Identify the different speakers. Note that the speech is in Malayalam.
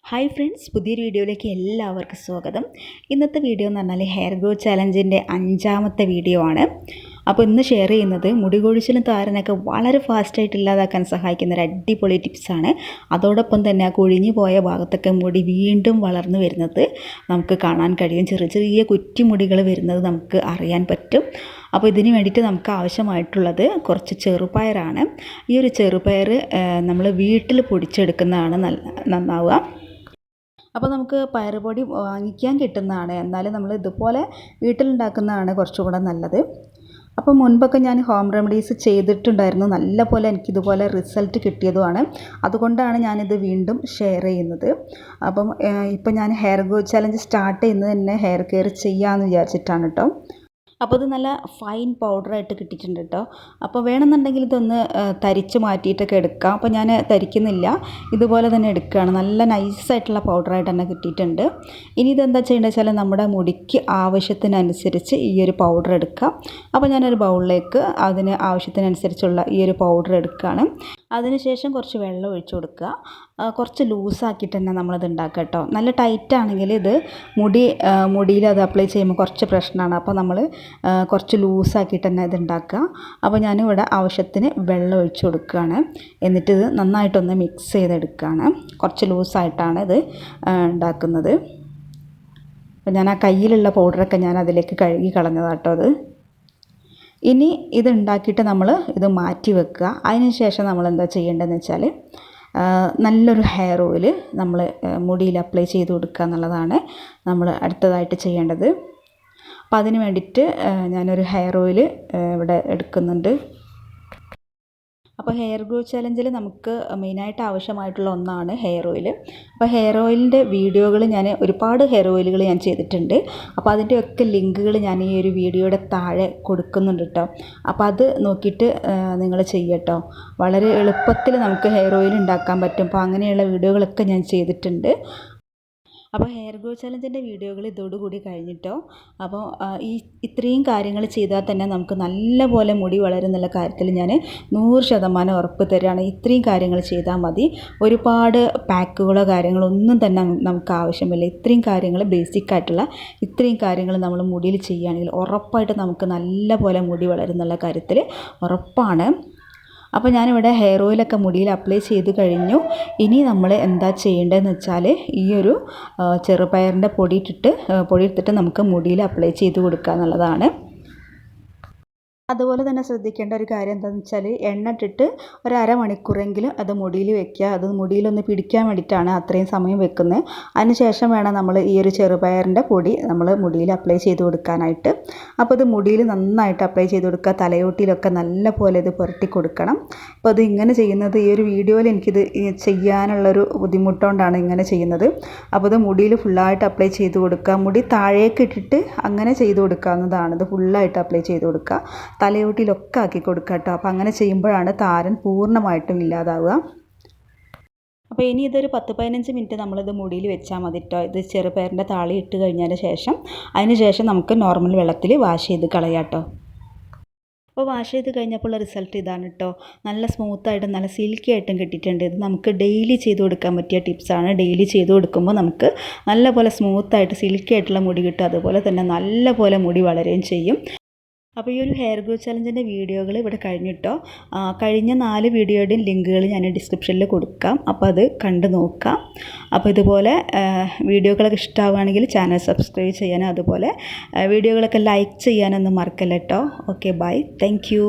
Speaker 1: ഹായ് ഫ്രണ്ട്സ്, പുതിയൊരു വീഡിയോയിലേക്ക് എല്ലാവർക്കും സ്വാഗതം. ഇന്നത്തെ വീഡിയോ എന്ന് പറഞ്ഞാൽ ഹെയർ ഗ്രോത്ത് ചാലഞ്ചിൻ്റെ 5ാമത്തെ വീഡിയോ ആണ്. അപ്പോൾ ഇന്ന് ഷെയർ ചെയ്യുന്നത് മുടി കൊഴിച്ചിലും താരനൊക്കെ വളരെ ഫാസ്റ്റായിട്ട് ഇല്ലാതാക്കാൻ സഹായിക്കുന്ന ഒരു അടിപൊളി ടിപ്സാണ്. അതോടൊപ്പം തന്നെ ആ കൊഴിഞ്ഞു പോയ ഭാഗത്തൊക്കെ മുടി വീണ്ടും വളർന്നു വരുന്നത് നമുക്ക് കാണാൻ കഴിയും. ചെറിയ ചെറിയ കുറ്റിമുടികൾ വരുന്നത് നമുക്ക് അറിയാൻ പറ്റും. അപ്പോൾ ഇതിന് വേണ്ടിയിട്ട് നമുക്ക് ആവശ്യമായിട്ടുള്ളത് കുറച്ച് ചെറുപയറാണ്. ഈ ഒരു ചെറുപയർ നമ്മൾ വീട്ടിൽ പൊടിച്ചെടുക്കുന്നതാണ് നന്നാവുക. അപ്പോൾ നമുക്ക് പയറുപൊടി വാങ്ങിക്കാൻ കിട്ടുന്നതാണ്, എന്നാലും നമ്മൾ ഇതുപോലെ വീട്ടിലുണ്ടാക്കുന്നതാണ് കുറച്ചും കൂടെ നല്ലത്. അപ്പോൾ മുൻപൊക്കെ ഞാൻ ഹോം റെമഡീസ് ചെയ്തിട്ടുണ്ടായിരുന്നു, നല്ല പോലെ എനിക്കിതുപോലെ റിസൾട്ട് കിട്ടിയതുമാണ്. അതുകൊണ്ടാണ് ഞാനിത് വീണ്ടും ഷെയർ ചെയ്യുന്നത്. അപ്പം ഇപ്പം ഞാൻ ഹെയർ ഗ്രോത്ത് ചലഞ്ച് സ്റ്റാർട്ട് ചെയ്യുന്നത് തന്നെ ഹെയർ കെയർ ചെയ്യാമെന്ന് വിചാരിച്ചിട്ടാണ് കേട്ടോ. അപ്പോൾ ഇത് നല്ല ഫൈൻ പൗഡറായിട്ട് കിട്ടിയിട്ടുണ്ട് കേട്ടോ. അപ്പോൾ വേണമെന്നുണ്ടെങ്കിൽ ഇതൊന്ന് തരിച്ച് മാറ്റിയിട്ടൊക്കെ എടുക്കാം. അപ്പോൾ ഞാൻ തരിക്കുന്നില്ല, ഇതുപോലെ തന്നെ എടുക്കുകയാണ്. നല്ല നൈസായിട്ടുള്ള പൗഡറായിട്ട് തന്നെ കിട്ടിയിട്ടുണ്ട്. ഇനി ഇതെന്താ ചെയ്യേണ്ടത് വെച്ചാൽ നമ്മുടെ മുടിക്ക് ആവശ്യത്തിനനുസരിച്ച് ഈ ഒരു പൗഡർ എടുക്കാം. അപ്പോൾ ഞാനൊരു ബൗളിലേക്ക് അതിന് ആവശ്യത്തിനനുസരിച്ചുള്ള ഈ ഒരു പൗഡർ എടുക്കുകയാണ്. അതിനുശേഷം കുറച്ച് വെള്ളം ഒഴിച്ചു കൊടുക്കുക. കുറച്ച് ലൂസാക്കിയിട്ട് തന്നെ നമ്മളത് ഉണ്ടാക്കുക കേട്ടോ. നല്ല ടൈറ്റാണെങ്കിൽ ഇത് മുടിയിൽ അത് അപ്ലൈ ചെയ്യുമ്പോൾ കുറച്ച് പ്രശ്നമാണ്. അപ്പോൾ നമ്മൾ കുറച്ച് ലൂസാക്കിയിട്ട് തന്നെ ഇത് ഉണ്ടാക്കുക. അപ്പോൾ ഞാനിവിടെ ആവശ്യത്തിന് വെള്ളം ഒഴിച്ചു കൊടുക്കുകയാണ്. എന്നിട്ട് ഇത് നന്നായിട്ടൊന്ന് മിക്സ് ചെയ്തെടുക്കുകയാണ്. കുറച്ച് ലൂസായിട്ടാണ് ഇത് ഉണ്ടാക്കുന്നത്. അപ്പോൾ ഞാൻ ആ കയ്യിലുള്ള പൗഡറൊക്കെ ഞാൻ അതിലേക്ക് കഴുകി കളഞ്ഞതാട്ടോ അത്. ഇനി ഇത് ഉണ്ടാക്കിയിട്ട് നമ്മൾ ഇത് മാറ്റി വെക്കുക. അതിന് ശേഷം നമ്മൾ എന്താ ചെയ്യേണ്ടതെന്ന് വെച്ചാൽ നല്ലൊരു ഹെയർ ഓയിൽ നമ്മൾ മുടിയിൽ അപ്ലൈ ചെയ്ത് കൊടുക്കുക എന്നുള്ളതാണ് നമ്മൾ അടുത്തതായിട്ട് ചെയ്യേണ്ടത്. അപ്പോൾ അതിന് വേണ്ടിയിട്ട് ഞാനൊരു ഹെയർ ഓയിൽ ഇവിടെ എടുക്കുന്നുണ്ട്. അപ്പോൾ ഹെയർ ഗ്രോത്ത് ചലഞ്ചിൽ നമുക്ക് മെയിനായിട്ട് ആവശ്യമായിട്ടുള്ള ഒന്നാണ് ഹെയർ ഓയിൽ. അപ്പോൾ ഹെയർ ഓയിലിൻ്റെ വീഡിയോകൾ ഞാൻ ഒരുപാട് ഹെയർ ഓയിലുകൾ ഞാൻ ചെയ്തിട്ടുണ്ട്. അപ്പോൾ അതിൻ്റെയൊക്കെ ലിങ്കുകൾ ഞാൻ ഈ ഒരു വീഡിയോയുടെ താഴെ കൊടുക്കുന്നുണ്ട് കേട്ടോ. അപ്പോൾ അത് നോക്കിയിട്ട് നിങ്ങൾ ചെയ്യട്ടോ. വളരെ എളുപ്പത്തിൽ നമുക്ക് ഹെയർ ഓയിൽ ഉണ്ടാക്കാൻ പറ്റും. അപ്പോൾ അങ്ങനെയുള്ള വീഡിയോകളൊക്കെ ഞാൻ ചെയ്തിട്ടുണ്ട്. അപ്പോൾ ഹെയർ ഗ്രോത്ത് ചലഞ്ചിൻ്റെ വീഡിയോകൾ ഇതോടുകൂടി കഴിഞ്ഞിട്ടോ. അപ്പോൾ ഇത്രയും കാര്യങ്ങൾ ചെയ്താൽ തന്നെ നമുക്ക് നല്ലപോലെ മുടി വളരുന്നുള്ള കാര്യത്തിൽ ഞാൻ 100% ഉറപ്പ് തരികയാണ്. ഇത്രയും കാര്യങ്ങൾ ചെയ്താൽ മതി. ഒരുപാട് പാക്കുകളോ കാര്യങ്ങളോ ഒന്നും തന്നെ നമുക്ക് ആവശ്യമില്ല. ഇത്രയും കാര്യങ്ങൾ ബേസിക്കായിട്ടുള്ള ഇത്രയും കാര്യങ്ങൾ നമ്മൾ മുടിയിൽ ചെയ്യുകയാണെങ്കിൽ ഉറപ്പായിട്ട് നമുക്ക് നല്ലപോലെ മുടി വളരുന്നുള്ള കാര്യത്തിൽ ഉറപ്പാണ്. അപ്പോൾ ഞാനിവിടെ ഹെയർ ഓയിലൊക്കെ മുടിയിൽ അപ്ലൈ ചെയ്ത് കഴിഞ്ഞു. ഇനി നമ്മൾ എന്താ ചെയ്യേണ്ടതെന്ന് വെച്ചാൽ ഈ ഒരു ചെറുപയറിൻ്റെ പൊടി എടുത്തിട്ട് നമുക്ക് മുടിയിൽ അപ്ലൈ ചെയ്ത് കൊടുക്കുക എന്നുള്ളതാണ്. അതുപോലെ തന്നെ ശ്രദ്ധിക്കേണ്ട ഒരു കാര്യം എന്താണെന്ന് വെച്ചാൽ എണ്ണ ഇട്ടിട്ട് ഒരു അരമണിക്കൂറെങ്കിലും അത് മുടിയിൽ വെക്കുക. അത് മുടിയിലൊന്ന് പിടിക്കാൻ വേണ്ടിയിട്ടാണ് അത്രയും സമയം വെക്കുന്നത്. അതിന് ശേഷം വേണം നമ്മൾ ഈ ഒരു ചെറുപയറിൻ്റെ പൊടി നമ്മൾ മുടിയിൽ അപ്ലൈ ചെയ്ത് കൊടുക്കാനായിട്ട്. അപ്പോൾ ഇത് മുടിയിൽ നന്നായിട്ട് അപ്ലൈ ചെയ്ത് കൊടുക്കുക. തലയോട്ടിയിലൊക്കെ നല്ല പോലെ ഇത് പുരട്ടി കൊടുക്കണം. അപ്പോൾ അത് ഇങ്ങനെ ചെയ്യുന്നത് ഈ ഒരു വീഡിയോയിൽ എനിക്കിത് ചെയ്യാനുള്ളൊരു ബുദ്ധിമുട്ടുകൊണ്ടാണ് ഇങ്ങനെ ചെയ്യുന്നത്. അപ്പോൾ ഇത് മുടിയിൽ ഫുള്ളായിട്ട് അപ്ലൈ ചെയ്ത് കൊടുക്കുക. മുടി താഴേക്ക് ഇട്ടിട്ട് അങ്ങനെ ചെയ്ത് കൊടുക്കാവുന്നതാണ്. ഇത് ഫുള്ളായിട്ട് അപ്ലൈ ചെയ്ത് കൊടുക്കുക. തലയോട്ടിയിലൊക്കെ ആക്കി കൊടുക്കുക കേട്ടോ. അപ്പോൾ അങ്ങനെ ചെയ്യുമ്പോഴാണ് താരൻ പൂർണ്ണമായിട്ടും ഇല്ലാതാവുക. അപ്പോൾ ഇനി ഇതൊരു 10-15 മിനിറ്റ് നമ്മളിത് മുടിയിൽ വെച്ചാൽ മതി കേട്ടോ. ഇത് ചെറുപയറിൻ്റെ താളി ഇട്ട് കഴിഞ്ഞതിന് ശേഷം നമുക്ക് നോർമൽ വെള്ളത്തിൽ വാഷ് ചെയ്ത് കളയാം കേട്ടോ. അപ്പോൾ വാഷ് ചെയ്ത് കഴിഞ്ഞപ്പോൾ റിസൾട്ട് ഇതാണ് കേട്ടോ. നല്ല സ്മൂത്തായിട്ടും നല്ല സിൽക്കി ആയിട്ടും കിട്ടിയിട്ടുണ്ട്. ഇത് നമുക്ക് ഡെയിലി ചെയ്ത് കൊടുക്കാൻ പറ്റിയ ടിപ്സാണ്. ഡെയിലി ചെയ്ത് കൊടുക്കുമ്പോൾ നമുക്ക് നല്ലപോലെ സ്മൂത്തായിട്ട് സിൽക്കി ആയിട്ടുള്ള മുടി കിട്ടും. അതുപോലെ തന്നെ നല്ലപോലെ മുടി വളരുകയും ചെയ്യും. അപ്പോൾ ഈ ഒരു ഹെയർ ഗ്രോത്ത് ചലഞ്ചിൻ്റെ വീഡിയോകൾ ഇവിടെ കഴിഞ്ഞിട്ടോ. കഴിഞ്ഞ 4 വീഡിയോയുടെയും ലിങ്കുകൾ ഞാൻ ഡിസ്ക്രിപ്ഷനിൽ കൊടുക്കാം. അപ്പോൾ അത് കണ്ടു നോക്കാം. അപ്പോൾ ഇതുപോലെ വീഡിയോകളൊക്കെ ഇഷ്ടമാവുകയാണെങ്കിൽ ചാനൽ സബ്സ്ക്രൈബ് ചെയ്യാനും അതുപോലെ വീഡിയോകളൊക്കെ ലൈക്ക് ചെയ്യാനൊന്നും മറക്കല്ല കേട്ടോ. Okay, bye, thank U.